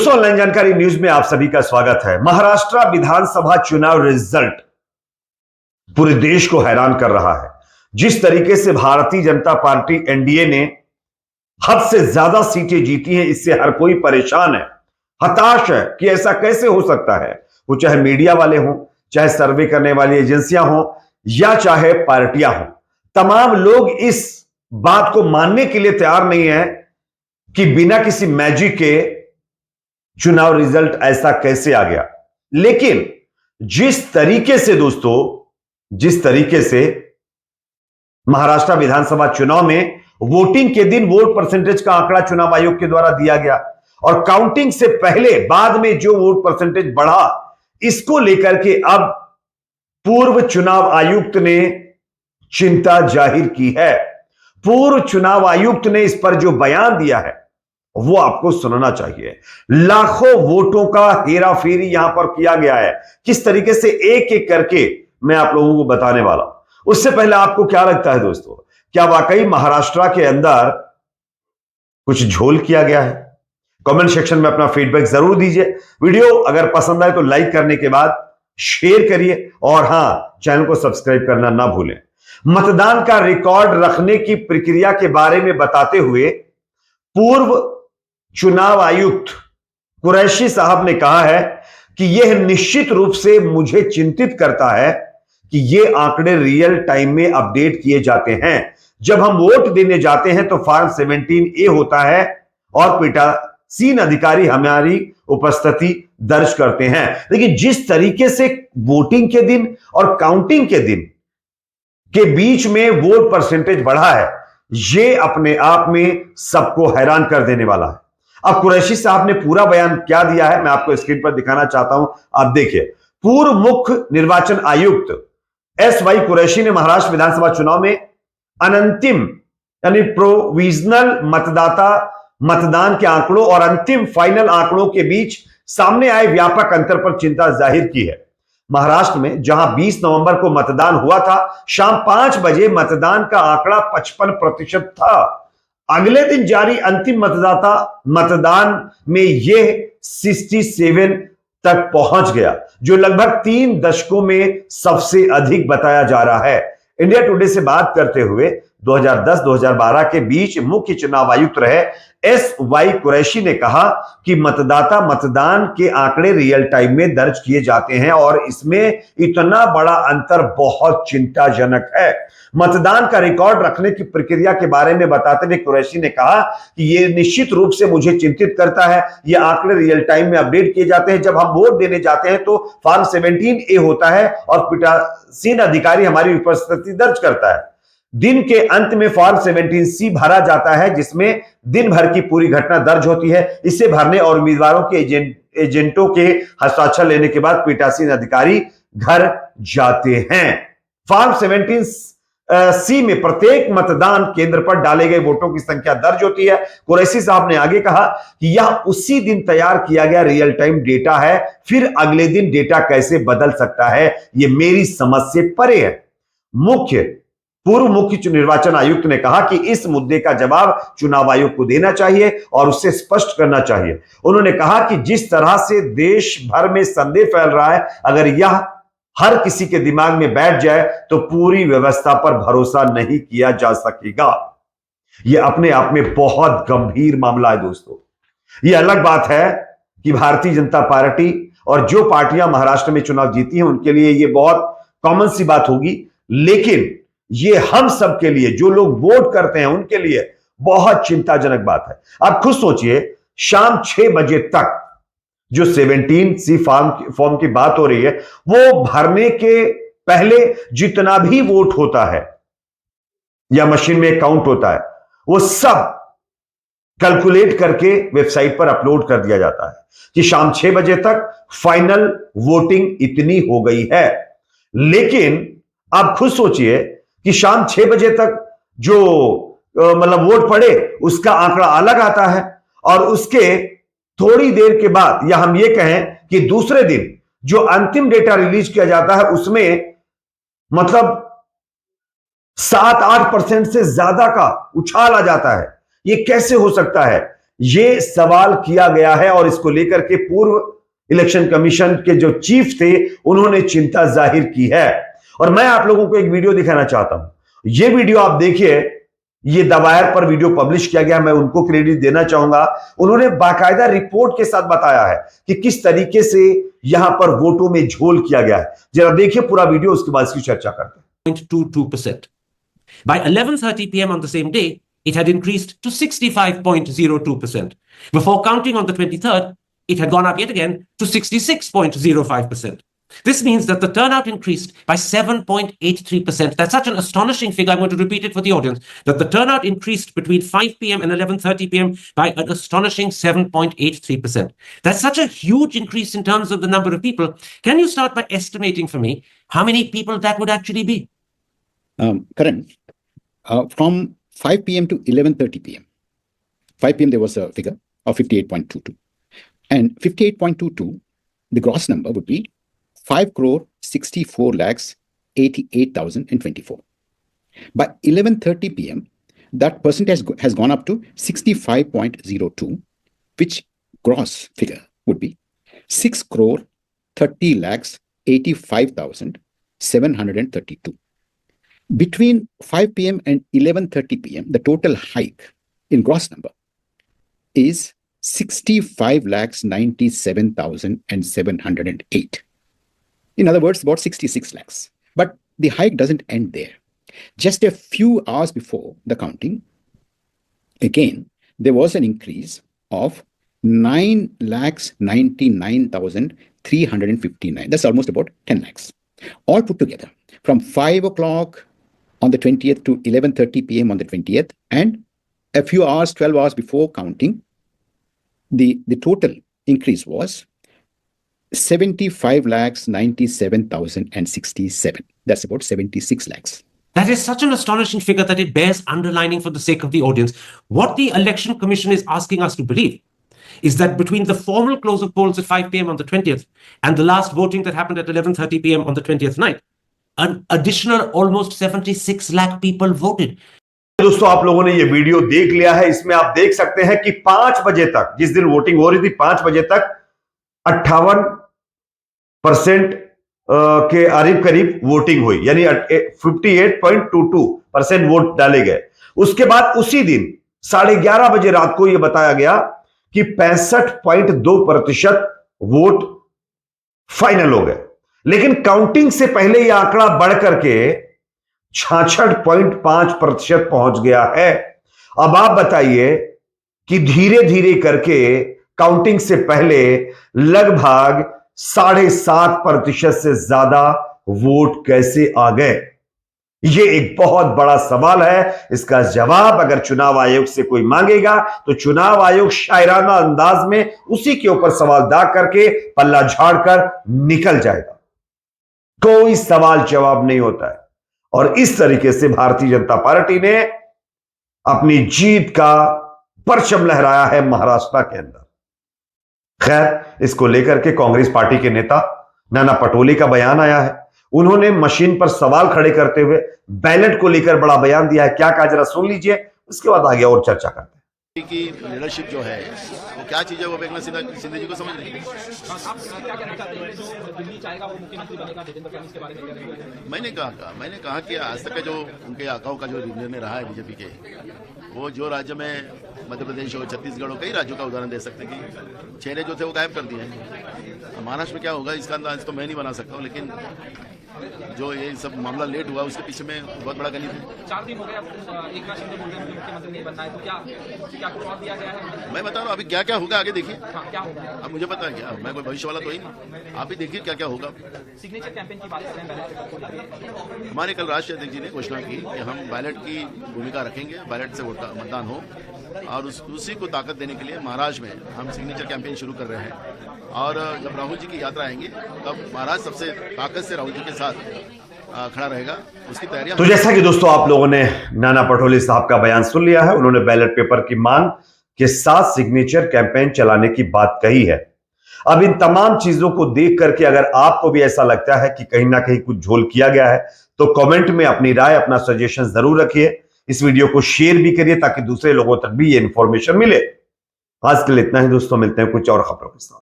दोस्तों, ऑनलाइन जानकारी न्यूज में आप सभी का स्वागत है। महाराष्ट्र विधानसभा चुनाव रिजल्ट पूरे देश को हैरान कर रहा है। जिस तरीके से भारतीय जनता पार्टी एनडीए ने हद से ज्यादा सीटें जीती हैं, इससे हर कोई परेशान है, हताश है कि ऐसा कैसे हो सकता है। वो चाहे मीडिया वाले हों, चाहे सर्वे करने वाली एजेंसियां हों, या चाहे पार्टियां हों, तमाम लोग इस बात को मानने के लिए तैयार नहीं है कि बिना किसी मैजिक के चुनाव रिजल्ट ऐसा कैसे आ गया। लेकिन जिस तरीके से महाराष्ट्र विधानसभा चुनाव में वोटिंग के दिन वोट परसेंटेज का आंकड़ा चुनाव आयोग के द्वारा दिया गया और काउंटिंग से पहले बाद में जो वोट परसेंटेज बढ़ा, इसको लेकर के अब पूर्व चुनाव आयुक्त ने चिंता जाहिर की है। पूर्व चुनाव आयुक्त ने इस पर जो बयान दिया है वो आपको सुनना चाहिए। लाखों वोटों का हेराफेरी यहां पर किया गया है, किस तरीके से एक एक करके मैं आप लोगों को बताने वाला हूं। उससे पहले आपको क्या लगता है दोस्तों, क्या वाकई महाराष्ट्र के अंदर कुछ झोल किया गया है? कमेंट सेक्शन में अपना फीडबैक जरूर दीजिए। वीडियो अगर पसंद आए तो लाइक करने के बाद शेयर करिए और हां, चैनल को सब्सक्राइब करना ना भूलें। मतदान का रिकॉर्ड रखने की प्रक्रिया के बारे में बताते हुए पूर्व चुनाव आयुक्त कुरैशी साहब ने कहा है कि यह निश्चित रूप से मुझे चिंतित करता है कि यह आंकड़े रियल टाइम में अपडेट किए जाते हैं। जब हम वोट देने जाते हैं तो फॉर्म 17A होता है और पीठासीन अधिकारी हमारी उपस्थिति दर्ज करते हैं। लेकिन जिस तरीके से वोटिंग के दिन और काउंटिंग के दिन के बीच में वोट परसेंटेज बढ़ा है, यह अपने आप में सबको हैरान कर देने वाला है। अब कुरैशी साहब ने पूरा बयान क्या दिया है मैं आपको स्क्रीन पर दिखाना चाहता हूं, आप देखिए। पूर्व मुख्य निर्वाचन आयुक्त एस.वाई. कुरैशी ने महाराष्ट्र विधानसभा चुनाव में अनंतिम यानी प्रोविजनल मतदान के आंकड़ों और अंतिम फाइनल आंकड़ों के बीच सामने आए व्यापक अंतर पर चिंता जाहिर की है। महाराष्ट्र में जहां 20 नवंबर को मतदान हुआ था, शाम 5 बजे मतदान का आंकड़ा 55% था। अगले दिन जारी अंतिम मतदान में यह 67 तक पहुंच गया, जो लगभग 3 दशकों में सबसे अधिक बताया जा रहा है। इंडिया टुडे से बात करते हुए 2010-2012 के बीच मुख्य चुनाव आयुक्त रहे एस.वाई. कुरैशी ने कहा कि मतदान के आंकड़े रियल टाइम में दर्ज किए जाते हैं और इसमें इतना बड़ा अंतर बहुत चिंताजनक है। मतदान का रिकॉर्ड रखने की प्रक्रिया के बारे में बताते हुए कुरैशी ने कहा कि यह निश्चित रूप से मुझे चिंतित करता है। यह आंकड़े रियल टाइम में अपडेट किए जाते हैं। जब हम वोट देने जाते हैं तो फॉर्म 17A होता है और पीठासीन अधिकारी हमारी उपस्थिति दर्ज करता है। दिन के अंत में फॉर्म 17C भरा जाता है, जिसमें दिन भर की पूरी घटना दर्ज होती है। इसे भरने और उम्मीदवारों के एजेंटों के हस्ताक्षर लेने के बाद पीठासीन अधिकारी घर जाते हैं। फॉर्म 17C में प्रत्येक मतदान केंद्र पर डाले गए वोटों की संख्या दर्ज होती है। कुरैशी साहब ने आगे कहा कि यह उसी दिन तैयार किया गया रियल टाइम डेटा है, फिर अगले दिन डेटा कैसे बदल सकता है, यह मेरी समझ से परे है। पूर्व मुख्य निर्वाचन आयुक्त ने कहा कि इस मुद्दे का जवाब चुनाव आयोग को देना चाहिए और उससे स्पष्ट करना चाहिए। उन्होंने कहा कि जिस तरह से देश भर में संदेह फैल रहा है, अगर यह हर किसी के दिमाग में बैठ जाए तो पूरी व्यवस्था पर भरोसा नहीं किया जा सकेगा। यह अपने आप में बहुत गंभीर मामला है दोस्तों। यह अलग बात है कि भारतीय जनता पार्टी और जो पार्टियां महाराष्ट्र में चुनाव जीती हैं उनके लिए यह बहुत कॉमन सी बात होगी, लेकिन ये हम सब के लिए, जो लोग वोट करते हैं उनके लिए बहुत चिंताजनक बात है। आप खुद सोचिए, शाम 6 बजे तक जो 17C फॉर्म की बात हो रही है, वो भरने के पहले जितना भी वोट होता है या मशीन में काउंट होता है, वो सब कैलकुलेट करके वेबसाइट पर अपलोड कर दिया जाता है कि शाम 6 बजे तक फाइनल वोटिंग इतनी हो गई है। लेकिन आप खुद सोचिए कि शाम 6 बजे तक जो मतलब वोट पड़े उसका आंकड़ा अलग आता है और उसके थोड़ी देर के बाद, या हम ये कहें कि दूसरे दिन जो अंतिम डेटा रिलीज किया जाता है उसमें मतलब 7-8% से ज्यादा का उछाल आ जाता है। ये कैसे हो सकता है? ये सवाल किया गया है और इसको लेकर के पूर्व इलेक्शन कमीशन के जो चीफ थे उन्होंने चिंता जाहिर की है। और मैं आप लोगों को एक वीडियो दिखाना चाहता हूं। ये वीडियो आप देखिए, ये द वायर पर वीडियो पब्लिश किया गया, मैं उनको क्रेडिट देना चाहूंगा। उन्होंने बाकायदा रिपोर्ट के साथ बताया है कि किस तरीके से यहां पर वोटों में झोल किया गया है। जरा देखिए पूरा वीडियो, उसके बाद इसकी चर्चा करते हैं। 0.22%. By 11:30 p.m. on the same day, it had increased to 65.02%. Before counting on the 23rd, it had gone up yet again to 66.05%. This means that the turnout increased by 7.83%. That's such an astonishing figure. I'm going to repeat it for the audience. That the turnout increased between 5 p.m. and 11:30 p.m. by an astonishing 7.83%. That's such a huge increase in terms of the number of people. Can you start by estimating for me how many people that would actually be? Karan, from 5 p.m. to 11:30 p.m. 5 p.m. there was a figure of 58.22. And 58.22, the gross number would be 5,64,88,024. By 11:30 p.m., that percentage has gone up to 65.02, which gross figure would be 6,30,85,732. Between 5 p.m. and 11:30 p.m., the total hike in gross number is 65,97,708. In other words, about 66 lakhs. But the hike doesn't end there. Just a few hours before the counting, again, there was an increase of 9,99,359. That's almost about 10 lakhs. All put together, from 5 o'clock on the 20th to 11:30 p.m. on the 20th, and a few hours, 12 hours before counting, the total increase was 75,97,067. That's about 76 lakhs. That is such an astonishing figure that it bears underlining for the sake of the audience. What the Election Commission is asking us to believe is that between the formal close of polls at 5 p.m. on the 20th and the last voting that happened at 11:30 p.m. on the 20th night, an additional almost 76 lakh people voted. दोस्तों, आप लोगों ने ये video देख लिया है। इसमें आप देख सकते हैं कि 5 बजे तक, जिस दिन वोटिंग हो रही थी, 5 बजे तक 58% के करीब वोटिंग हुई, यानी 58.22% वोट डाले गए। उसके बाद उसी दिन 11:30 बजे रात को यह बताया गया कि 65.2% वोट फाइनल हो गए। लेकिन काउंटिंग से पहले यह आंकड़ा बढ़कर के 66.5% पहुंच गया है। अब आप बताइए कि धीरे धीरे करके काउंटिंग से पहले लगभग 7.5% से ज्यादा वोट कैसे आ गए? यह एक बहुत बड़ा सवाल है। इसका जवाब अगर चुनाव आयोग से कोई मांगेगा तो चुनाव आयोग शायराना अंदाज में उसी के ऊपर सवाल दाग करके पल्ला झाड़कर निकल जाएगा। कोई सवाल जवाब नहीं होता है। और इस तरीके से भारतीय जनता पार्टी ने अपनी जीत का परचम लहराया है महाराष्ट्र के अंदर। खैर, इसको लेकर के कांग्रेस पार्टी के नेता नाना पटोले का बयान आया है। उन्होंने मशीन पर सवाल खड़े करते हुए बैलेट को लेकर बड़ा बयान दिया है। क्या कहा, जरा सुन लीजिए, उसके बाद आगे और चर्चा करते हैं। की लीडरशिप जो है वो क्या चीज है, वो एकनाथ शिंदे जी को समझ नहीं। मैंने कहा कि आज तक का जो उनके आकाओं का जो निर्णय रहा है बीजेपी के, वो जो राज्य में मध्य प्रदेश हो, छत्तीसगढ़ हो, कई राज्यों का उदाहरण दे सकते कि चेहरे जो थे वो गायब कर दिए हैं। महाराष्ट्र में क्या होगा इसका अंदाज तो मैं नहीं बना सकता हूँ, लेकिन जो ये सब मामला लेट हुआ उसके पीछे में बहुत बड़ा गणित है। 4 दिन हो गए, एकनाथ शिंदे बोल रहे हैं मुख्यमंत्री नहीं बनना है, तो क्या कुछ और दिया गया है? मैं बता रहा हूँ अभी क्या क्या होगा, आगे देखिए। हाँ, क्या होगा अब मुझे पता है क्या, मैं कोई भविष्य वाला तो ही नहीं, आप ही देखिए क्या क्या होगा। सिग्नेचर कैंपेन की बात कर रहे हैं, हमारे कल राष्ट्रीय अध्यक्ष जी ने घोषणा की कि हम बैलेट की भूमिका रखेंगे, बैलेट से मतदान हो, और उसी को ताकत देने के लिए महाराष्ट्र में हम सिग्नेचर कैंपेन शुरू कर रहे हैं। और जब राहुल जी की यात्रा आएंगे तब महाराष्ट्र सबसे ताकत से राहुल जी के साथ खड़ा रहेगा, उसकी तैयारियां। तो जैसा कि दोस्तों आप लोगों ने नाना पटोले साहब का बयान सुन लिया है, उन्होंने बैलेट पेपर की मांग के साथ सिग्नेचर कैंपेन चलाने की बात कही है। अब इन तमाम चीजों को देख करके अगर आपको भी ऐसा लगता है कि कहीं ना कहीं कुछ झोल किया गया है तो कमेंट में अपनी राय, अपना सजेशन जरूर रखिए। इस वीडियो को शेयर भी करिए ताकि दूसरे लोगों तक भी ये इंफॉर्मेशन मिले। आज के लिए इतना ही दोस्तों, मिलते हैं कुछ और खबरों के साथ।